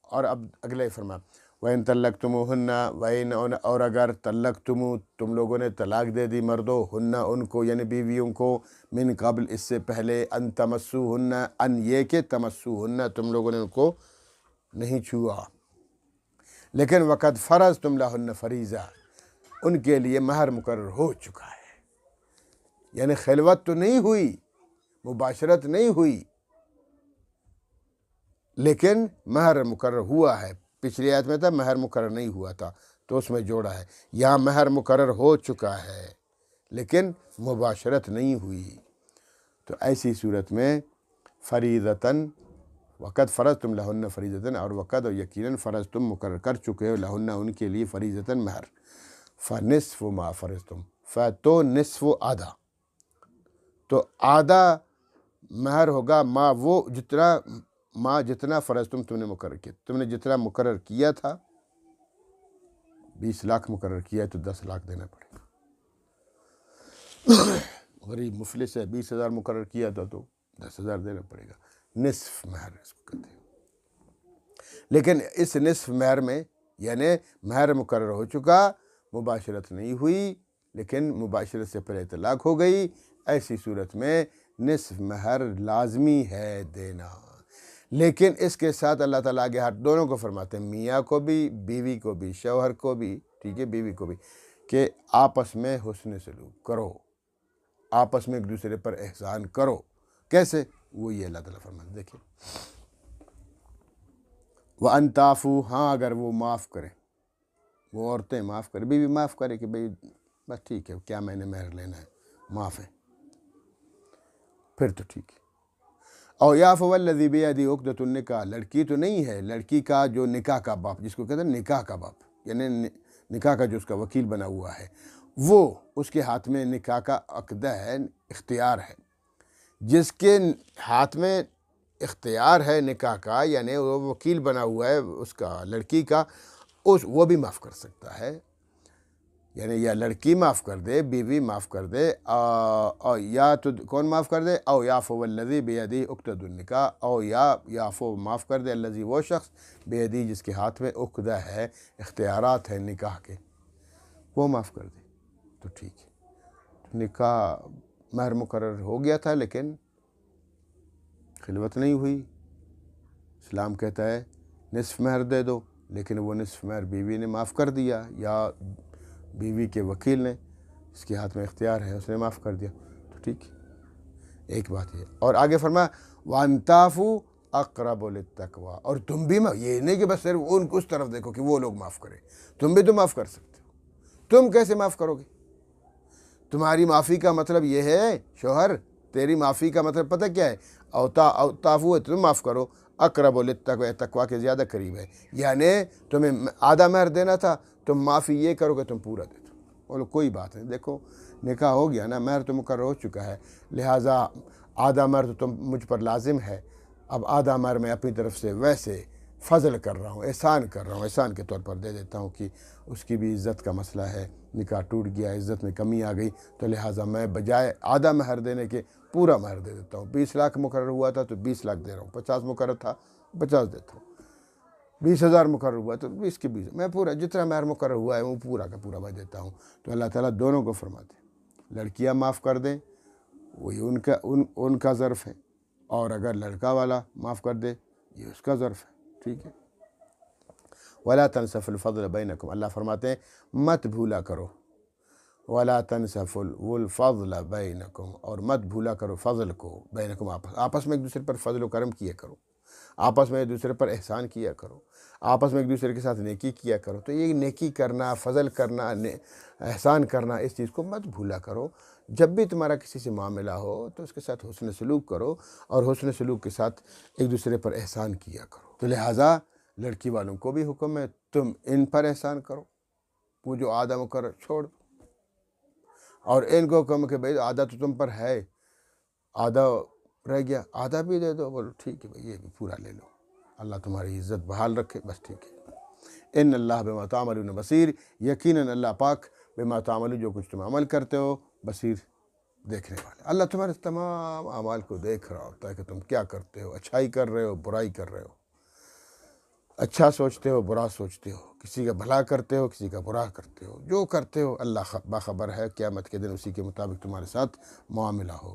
اور اب اگلے فرما وَإِن طَلَّقْتُمُوهُنَّ وَإِن اور اگر تم لوگوں نے طلاق دے دی مردوں ہن ان کو یعنی بیویوں کو من قبل اس سے پہلے ان تمسوہن ان یہ کہ تمسوہن تم لوگوں نے ان کو نہیں چھوا، لیکن وقت فرض تم لہن فریضہ ان کے لیے مہر مقرر ہو چکا ہے، یعنی خلوت تو نہیں ہوئی، مباشرت نہیں ہوئی، لیکن مہر مقرر ہوا ہے۔ پچھلی آیت میں تھا مہر مقرر نہیں ہوا تھا تو اس میں جوڑا ہے، یہاں مہر مقرر ہو چکا ہے لیکن مباشرت نہیں ہوئی، تو ایسی صورت میں فریضتاً وقت فرض تم لہن فریضتاً اور وقت اور یقیناً فرض تم مقرر کر چکے ہو لہن ان کے لیے فریضتاً مہر، فنصف ما فرضتم تو نصف آدھا، تو آدھا مہر ہوگا جتنا فرض تم نے مقرر کیا، تم نے جتنا مقرر کیا تھا 20 لاکھ مقرر کیا ہے تو 10 لاکھ دینا پڑے گا، غریب مفلس ہے 20,000 مقرر کیا تھا تو 10,000 دینا پڑے گا، نصف مہر اس کو کہتے ہیں۔ لیکن اس نصف مہر میں یعنی مہر مقرر ہو چکا، مباشرت نہیں ہوئی لیکن مباشرت سے پہلے طلاق ہو گئی، ایسی صورت میں نصف مہر لازمی ہے دینا، لیکن اس کے ساتھ اللہ تعالیٰ آگے ہر دونوں کو فرماتے ہیں، میاں کو بھی بیوی کو بھی شوہر کو بھی، ٹھیک ہے، بیوی کو بھی، کہ آپس میں حسن سلوک کرو، آپس میں ایک دوسرے پر احسان کرو، کیسے؟ وہ یہ اللہ تعالیٰ فرماتے ہیں، دیکھیں وَأَن تَعْفُوا ہاں اگر وہ معاف کریں، وہ عورتیں معاف کریں، بیوی معاف کرے کہ بھئی بس ٹھیک ہے کیا میں نے مہر لینا ہے، معاف ہے، پھر تو ٹھیک ہے۔ او یعفو الذی بیدہ عقدۃ النکاح، لڑکی تو نہیں ہے، لڑکی کا جو نکاح کا باپ جس کو کہتے ہیں نکاح کا باپ، یعنی نکاح کا جو اس کا وکیل بنا ہوا ہے، وہ اس کے ہاتھ میں نکاح کا عقدہ ہے، اختیار ہے، جس کے ہاتھ میں اختیار ہے نکاح کا، یعنی وہ وکیل بنا ہوا ہے اس کا لڑکی کا، وہ بھی معاف کر سکتا ہے، یعنی یا لڑکی معاف کر دے، بیوی معاف کر دے، یا تو کون معاف کر دے؟ او یعفو الذی بیدہ عقدۃ النکاح، او یعفو معاف کر دے الذی وہ شخص بیدہ جس کے ہاتھ میں عقدہ ہے، اختیارات ہیں نکاح کے، وہ معاف کر دے تو ٹھیک ہے۔ نکاح مہر مقرر ہو گیا تھا لیکن خلوت نہیں ہوئی، اسلام کہتا ہے نصف مہر دے دو، لیکن وہ نصف مہر بیوی نے معاف کر دیا یا بیوی کے وکیل نے، اس کے ہاتھ میں اختیار ہے، اس نے معاف کر دیا تو ٹھیک ہے، ایک بات ہے۔ اور آگے فرمایا وَأَن تَعْفُوا اقرب للتقویٰ، اور تم بھی یہ نہیں کہ بس صرف ان کو اس طرف دیکھو کہ وہ لوگ معاف کریں، تم بھی تو معاف کر سکتے ہو، تم کیسے معاف کرو گے؟ تمہاری معافی کا مطلب یہ ہے شوہر، تیری معافی کا مطلب پتہ کیا ہے؟ او تعفو تم معاف کرو، اقرب للتقویٰ تقویٰ کے زیادہ قریب ہے، یعنی تمہیں آدھا مہر دینا تھا، تم معافی یہ کرو کہ تم پورا دے دو، بولو کوئی بات نہیں، دیکھو نکاح ہو گیا نا، مہر تو مقرر ہو چکا ہے، لہٰذا آدھا مہر تو تم مجھ پر لازم ہے، اب آدھا مہر میں اپنی طرف سے ویسے فضل کر رہا ہوں، احسان کر رہا ہوں، احسان کے طور پر دے دیتا ہوں کہ اس کی بھی عزت کا مسئلہ ہے، نکاح ٹوٹ گیا، عزت میں کمی آ گئی، تو لہٰذا میں بجائے آدھا مہر دینے کے پورا مہر دے دیتا ہوں، 20 لاکھ مقرر ہوا تھا تو 20 لاکھ دے رہا ہوں، 50 مقرر تھا 50 دیتا ہوں، 20,000 مقرر ہوا تو 20 کے 20، میں پورا جتنا مہر مقرر ہوا ہے وہ پورا کا پورا میں دیتا ہوں۔ تو اللہ تعالیٰ دونوں کو فرماتے ہیں، لڑکیاں معاف کر دیں وہی ان کا ظرف ہے، اور اگر لڑکا والا معاف کر دے یہ اس کا ظرف ہے، ٹھیک ہے۔ وَلَا تَنْسَفُوا الْفَضْلَ بَيْنَكُمْ، اللہ فرماتے ہیں مت بھولا کرو، وَلَا تَنْسَفُوا الْفَضْلَ بَيْنَكُمْ، اور مت بھولا کرو فضل کو، بینکم آپس میں ایک دوسرے پر فضل و کرم کیا کرو، آپس میں ایک دوسرے پر احسان کیا کرو، آپس میں ایک دوسرے کے ساتھ نیکی کیا کرو، تو یہ نیکی کرنا، فضل کرنا، احسان کرنا، اس چیز کو مت بھولا کرو، جب بھی تمہارا کسی سے معاملہ ہو تو اس کے ساتھ حسن سلوک کرو، اور حسن سلوک کے ساتھ ایک دوسرے پر احسان کیا کرو، تو لہٰذا لڑکی والوں کو بھی حکم ہے تم ان پر احسان کرو، وہ جو آدھا مقرر چھوڑ دو، اور ان کو حکم کہ بھئی آدھا تو تم پر ہے، آدھا رہ گیا آدھا بھی دے دو، بولو ٹھیک ہے بھئی یہ بھی پورا لے لو، اللہ تمہاری عزت بحال رکھے، بس ٹھیک ہے۔ ان اللہ بما تعملون بصیر، یقیناً اللہ پاک بما تعملون جو کچھ تم عمل کرتے ہو بصیر، دیکھنے والے، اللہ تمہارے تمام اعمال کو دیکھ رہا ہوتا ہے کہ تم کیا کرتے ہو، اچھائی کر رہے ہو، برائی کر رہے ہو۔ اچھا سوچتے ہو برا سوچتے ہو، کسی کا بھلا کرتے ہو کسی کا برا کرتے ہو، جو کرتے ہو اللہ باخبر ہے، قیامت کے دن اسی کے مطابق تمہارے ساتھ معاملہ ہو۔